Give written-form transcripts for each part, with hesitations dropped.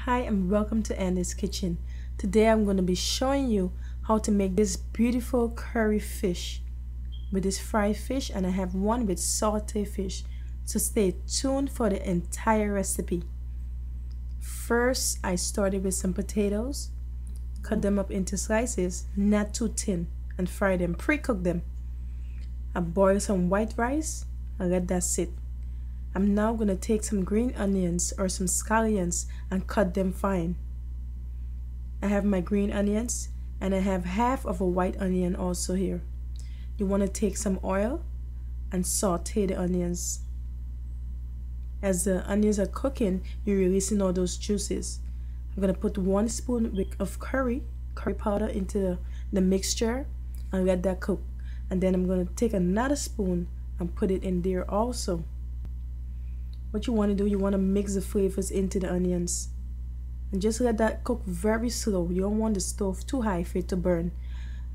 Hi and welcome to Anndis kitchen. Today I'm going to be showing you how to make this beautiful curry fish with this fried fish, and I have one with sauté fish, so stay tuned for the entire recipe. First, I started with some potatoes, cut them up into slices, not too thin, and fry them, pre-cook them. I boiled some white rice and let that sit. I'm now going to take some green onions or some scallions and cut them fine. I have my green onions and I have half of a white onion also here. You want to take some oil and saute the onions. As the onions are cooking, you're releasing all those juices. I'm going to put 1 spoon of curry powder into the mixture and let that cook. And then I'm going to take another spoon and put it in there also. What you want to do, you want to mix the flavors into the onions and just let that cook very slow. You don't want the stove too high for it to burn.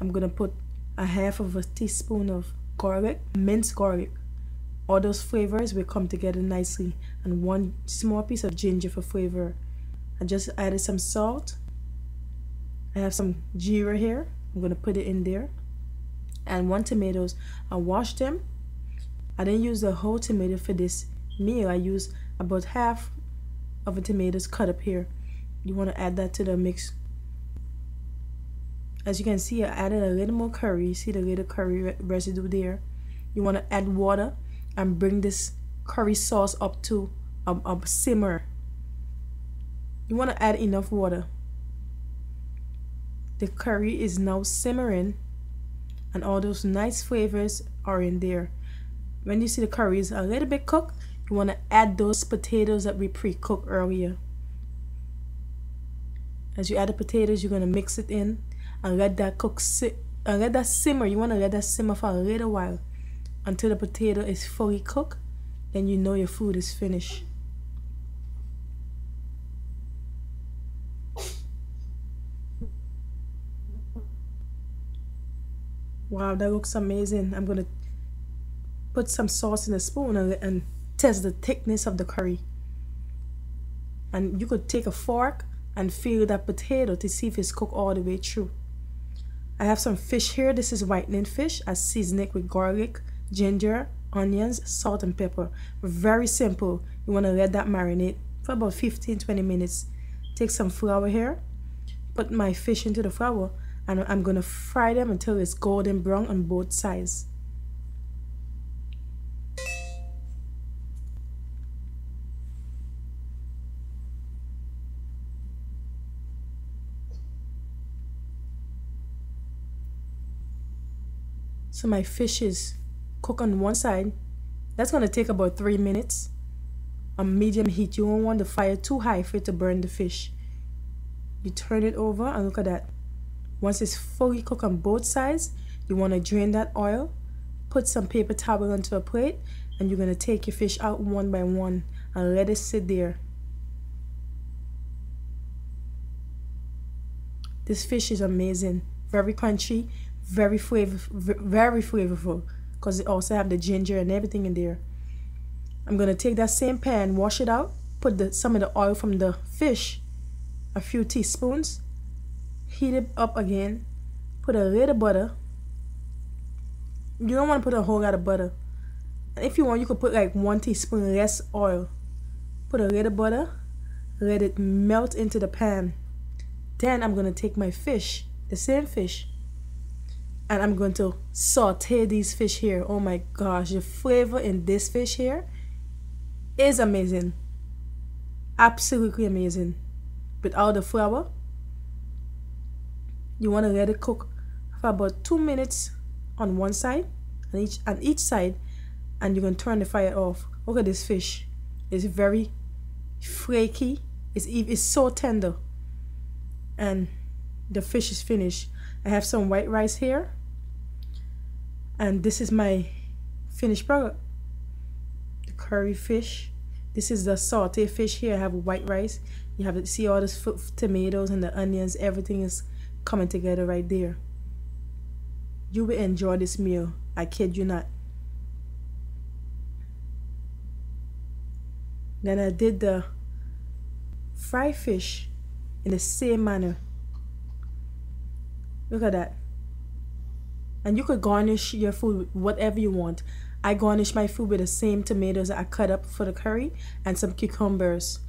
I'm going to put a half of a teaspoon of garlic, minced garlic. All those flavors will come together nicely, and 1 small piece of ginger for flavor. I just added some salt. I have some jeera here. I'm going to put it in there. And 1 tomatoes. I washed them. I didn't use the whole tomato for this meal. I use about half of the tomatoes cut up here. You want to add that to the mix. As you can see, I added a little more curry. See the little curry residue there? You want to add water and bring this curry sauce up to a simmer. You want to add enough water. The curry is now simmering and all those nice flavors are in there. When you see the curry is a little bit cooked, you want to add those potatoes that we pre-cooked earlier. As you add the potatoes, you're going to mix it in and let that cook, let that simmer. You want to let that simmer for a little while until the potato is fully cooked. Then you know your food is finished. Wow, that looks amazing. I'm going to put some sauce in a spoon and test the thickness of the curry. And you could take a fork and feel that potato to see if it's cooked all the way through. I have some fish here. This is whitening fish. I season it with garlic, ginger, onions, salt and pepper. Very simple. You want to let that marinate for about 15-20 minutes. Take some flour here, put my fish into the flour, and I'm going to fry them until it's golden brown on both sides. So my fish is cooked on one side. That's going to take about 3 minutes on medium heat. You don't want the fire too high for it to burn the fish. You turn it over and look at that. Once it's fully cooked on both sides, you want to drain that oil, put some paper towel onto a plate, and you're going to take your fish out one by one and let it sit there. This fish is amazing, very crunchy, very flavorful, because it also have the ginger and everything in there. I'm going to take that same pan, wash it out, put some of the oil from the fish, a few teaspoons, heat it up again, put a little butter. You don't want to put a whole lot of butter. And if you want, you could put like 1 teaspoon less oil. Put a little butter, let it melt into the pan. Then I'm going to take my fish, the same fish, and I'm going to saute these fish here. Oh my gosh, the flavor in this fish here is amazing. Absolutely amazing. Without the flour, you want to let it cook for about 2 minutes on one side and each side, and you're going to turn the fire off. Look at this fish. It's very flaky. It's so tender. And the fish is finished. I have some white rice here, and this is my finished product, the curry fish. This is the sauté fish here. I have white rice. You have to see all the tomatoes and the onions. Everything is coming together right there. You will enjoy this meal, I kid you not. Then I did the fry fish in the same manner. Look at that. And you could garnish your food with whatever you want. I garnish my food with the same tomatoes I cut up for the curry and some cucumbers.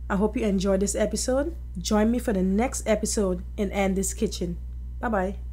I hope you enjoyed this episode. Join me for the next episode in Anndis Kitchen. Bye bye.